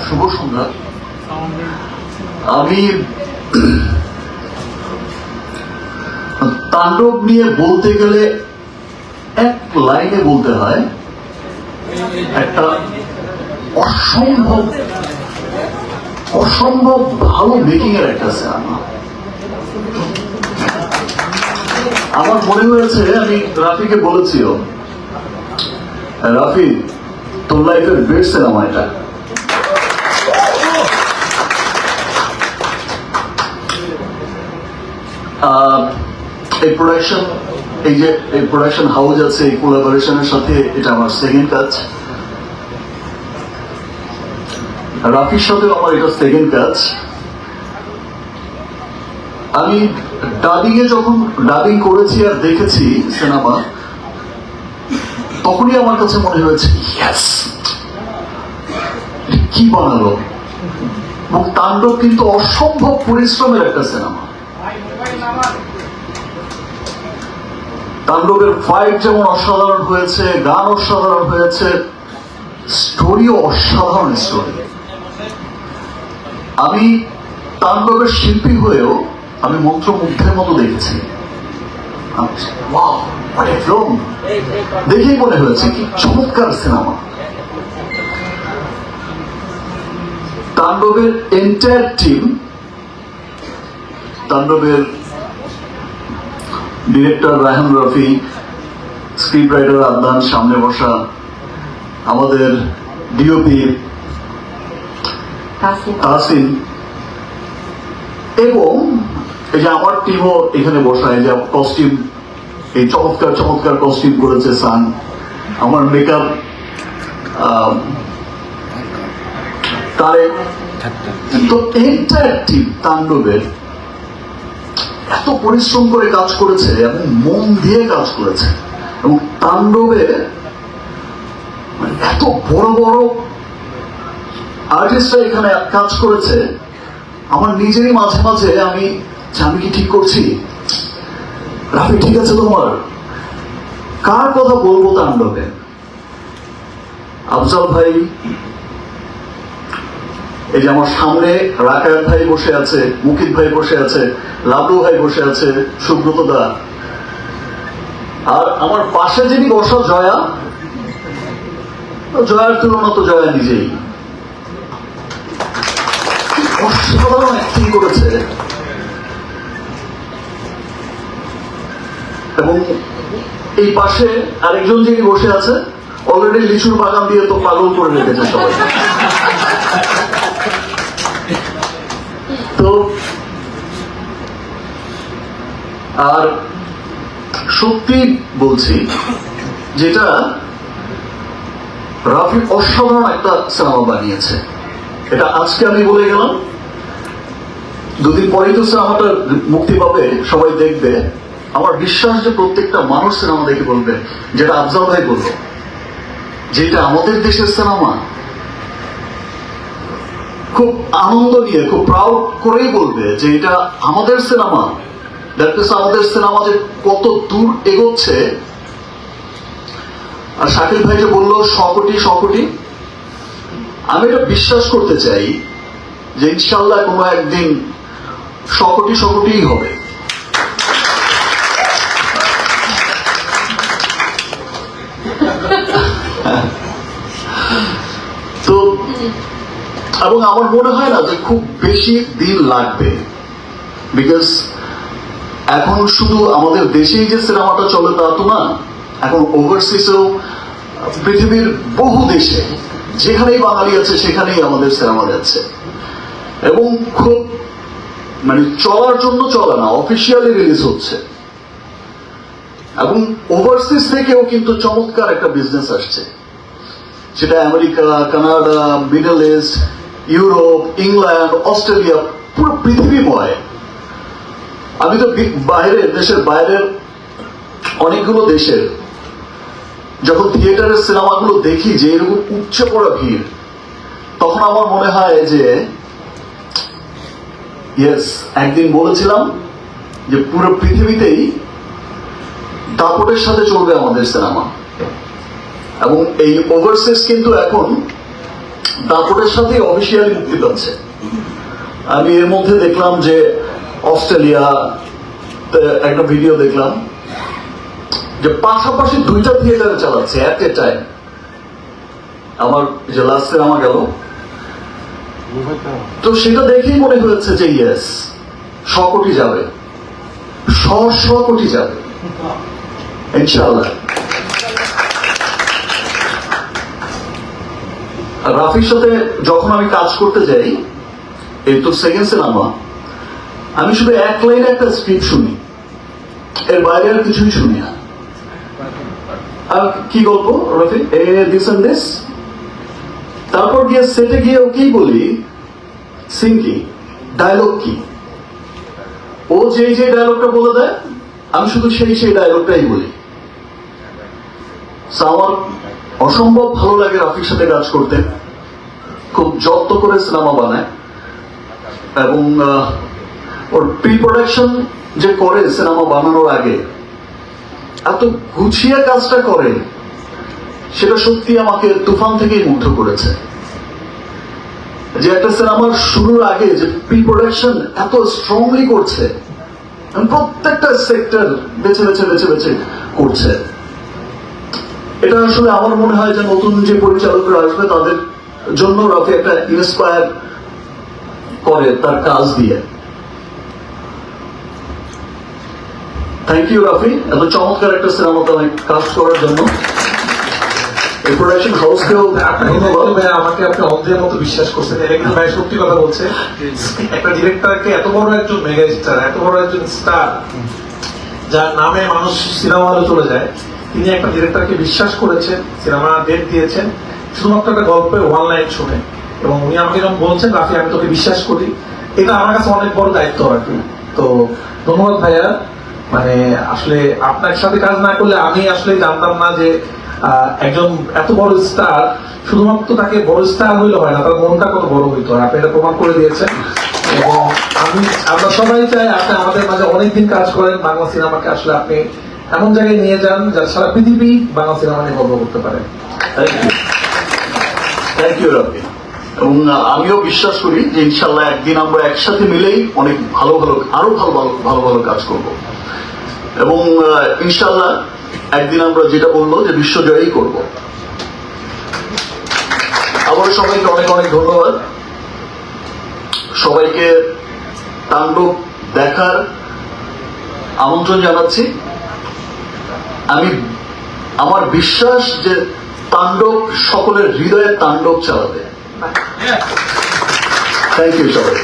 শুভ সন্ধ্যা। আমি তাণ্ডব নিয়ে বলতে গেলে এক লাইনে বলতে হয়, একটা অসম্ভব ভালো মেকিং এর একটা সিনেমা। আমার মনে হয়েছে, আমি রাফিকে বলেছিও, রাফি তোর লাইফের বেস্ট সিনেমা এটা। এই প্রোডাকশন, এই যে এই প্রোডাকশন হাউস আছে, এই কোলাবোরেশনের সাথে এটা আমার সেকেন্ড কাজ। রাফির সাথেও আমার এটা সেকেন্ড কাজ। আমি যখন ডাবিং করেছি আর দেখেছি সিনেমা, তখনই আমার কাছে মনে হয়েছে ইয়েস, কি বানালো। এবং তাণ্ডব কিন্তু অসম্ভব পরিশ্রমের একটা সিনেমা। তাণ্ডবের ফাইট যেমন অসাধারণ হয়েছে, গান অসাধারণ হয়েছে, স্টোরিও অসাধারণ স্টোরি। আমি তাণ্ডবের শিল্পী হয়েও আমি মন্ত্রমুগ্ধের মতো দেখেছি। দেখেই মনে হয়েছে কি চমৎকার সিনেমা। তাণ্ডবের এন্টায়ার টিম, তাণ্ডবের director Raihan Rafi, script writer Adnan সামনে বসা, আমাদের ডিওপি তাহসিন, এবং এই যে আমার টিমও এখানে বসা, এই যে কস্টিউম, এই চমৎকার চমৎকার কস্টিউম করেছে সান, আমার মেকআপ তারেক, তো এন্টায়ার টিম তাণ্ডবের এত পরিশ্রম করে কাজ করেছে এবং মন দিয়ে কাজ করেছে। এবং তাণ্ডবে এত বড় বড় আর্টিস্টরা এখানে কাজ করেছে, আমার নিজেরই মাঝে মাঝে আমি কি ঠিক করছি, রাফি ঠিক আছে তোমার, কার কথা বলবো তাণ্ডবে? আফজাল ভাই, এই যে আমার সামনে রাকায়াত ভাই বসে আছে, মুকিত ভাই বসে আছে, লাবলু ভাই বসে আছে, সুব্রত দা, আর আমার পাশে যিনি বসা জয়া, জয়ার তুলনা তো জয়া নিজেই অসাধারণ অ্যাক্টিং করেছে। এবং এই পাশে আরেকজন যিনি বসে আছে, অলরেডি লিচুর বাগান দিয়ে তো পাগল করে রেখেছে সবাই। তো আর সত্যি বলছি, যেটা রাফি অসাধারণ একটা সিনেমা বানিয়েছে, এটা আজকে আমি বলে গেলাম, দুদিন পরেই তো সিনেমাটা মুক্তি পাবে, সবাই দেখবে। আমার বিশ্বাস যে প্রত্যেকটা মানুষ সিনেমা দেখে বলবে, যেটা আফজাল ভাই বললো, যেটা আমাদের দেশের সিনেমা, খুব আনন্দ নিয়ে, খুব প্রাউড করেই বলবে যে এটা আমাদের সিনেমা। আমাদের সিনেমা যে কত দূর এগোচ্ছে। আর শাকিল ভাই যে বললো 100 কোটি, আমি এটা বিশ্বাস করতে চাই যে ইনশাল্লাহ কোনো একদিন 100 কোটিই হবে। তো এবং আমার মনে হয় না যে খুব বেশি দিন লাগবে, বিকজ এখন শুধু আমাদের দেশেই যে সিনেমাটা চলে তা তো না, এখন ওভারসিজেও পৃথিবীর বহু দেশে যেখানেই বাঙালি আছে সেখানেই আমাদের সিনেমা যাচ্ছে। এবং খুব মানে চলার জন্য চলে না, অফিসিয়ালি রিলিজ হচ্ছে। এবং ওভারসিজ থেকেও কিন্তু চমৎকার একটা বিজনেস আসছে, সেটা America, Canada, middle east, Europe, England, Australia, পুরো পৃথিবীময়। আমি তো দেশের বাইরের অনেকগুলো দেশের যখন থিয়েটারের সিনেমাগুলো দেখি যে এরকম উপচে পড়া ভিড়, তখন আমার মনে হয় যে ইয়েস, একদিন বলেছিলাম যে পুরো পৃথিবীতেই দাপটের সাথে চলবে আমাদের সিনেমা। এবং এই ওভারসিজ কিন্তু এখন দাপটের সাথে অফিসিয়ালি মুক্তি পাচ্ছে। আমি এর মধ্যে দেখলাম যে অস্ট্রেলিয়া একটা ভিডিও দেখলাম যে পাশাপাশি 2টা থিয়েটারে চালাচ্ছে এট এ টাইম। আমার যে লাস্ট সিনেমা গেল, তো সেটা দেখেই মনে হয়েছে যে ইয়েস, 100 কোটি যাবে, 100 কোটি যাবে ইনশাআল্লাহ। রাফির সাথে যখন আমি কাজ করতে যাই, এই তো সেকেন্ড সিনেমা, আমি শুধু এক লাইনে একটা স্ক্রিপ্ট শুনি, এর বাইরে আর কিছুই শুনি না। আর কি গল্প রাফি, দিস এন্ড দিস, তারপর গিয়ে সেটে গিয়ে ওকেই বলি সিন কি, ডায়লগ কি, ও যে ডায়লগটা বলে দেয় আমি শুধু সেই ডায়লগটাই বলি। আমার অসম্ভব ভালো লাগে রাফির সাথে কাজ করতে, খুব যত্ন করে সিনেমা বানায় এবং ওর প্রি প্রোডাকশন যে করে সিনেমা বানানোর আগে এত গুছিয়ে কাজটা করে, সেটা সত্যি আমাকে তুফান থেকেই মুগ্ধ করেছে। যে একটা সিনেমার শুরুর আগে যে প্রি প্রোডাকশন এত স্ট্রংলি করছে, প্রত্যেকটা সেক্টর বেছে বেছে বেছে বেছে করছে, এটা আসলে আমার মনে হয় যে নতুন যে পরিচালকরা আসবে তাদের জন্য রাফি একটা ইন্সপায়ার করে তার কাজ দিয়ে। থ্যাংক ইউ রাফি, এত চমৎকার একটা সিনেমাতে আমি কাজ করার জন্য। এই প্রোডাকশন হাউসকেও আমাকে আপনি অন্ধের মতো বিশ্বাস করছেন, এটা কিন্তু ভাই সত্যি কথা বলছে। একটা ডিরেক্টরকে, এত বড় একজন মেগা স্টার, এত বড় একজন স্টার যার নামে মানুষ সিনেমা হলে চলে যায়, তিনি একটা ডিরেক্টরকে বিশ্বাস করেছেন, সিনেমা ডেট দিয়েছেন শুধুমাত্র একটা গল্পের ওয়ান লাইন শুনে, এবং উনি আমাকে যখন বলছেন রাফি আমি তোকে বিশ্বাস করি, এটা আমার কাছে অনেক বড় দায়িত্ব আর কি। তো ধন্যবাদ ভাইয়া, মানে আসলে আপনার সাথে কাজ না করলে আমি আসলে জানতাম না যে একজন এত বড় স্টার, শুধুমাত্র তাকে বড় স্টার হইলে হয় না, তার মনটা কত বড় হইতো, আপনি এটা প্রমাণ করে দিয়েছেন। এবং আমরা সবাই চাই আপনি আমাদের মাঝে অনেকদিন কাজ করেন, বাংলা সিনেমাকে আসলে আপনি এমন জায়গায় নিয়ে যান যার সারা পৃথিবী বাংলা সিনেমা নিয়ে গর্ব করতে পারে। Thank you Rafi. এবং আমিও বিশ্বাস করি যে ইনশাল্লাহ একদিন আমরা একসাথে মিলেই অনেক ভালো ভালো আরো ভালো ভালো কাজ করব, এবং ইনশাল্লাহ একদিন আমরা যেটা বললো যে বিশ্বজয়ই করব। আবার সবাইকে অনেক অনেক ধন্যবাদ, সবাইকে তাণ্ডব দেখার আমন্ত্রণ জানাচ্ছি। আমার বিশ্বাস যে তাণ্ডব সকলের হৃদয়ে তাণ্ডব চালাবে। থ্যাংক ইউ সবাই।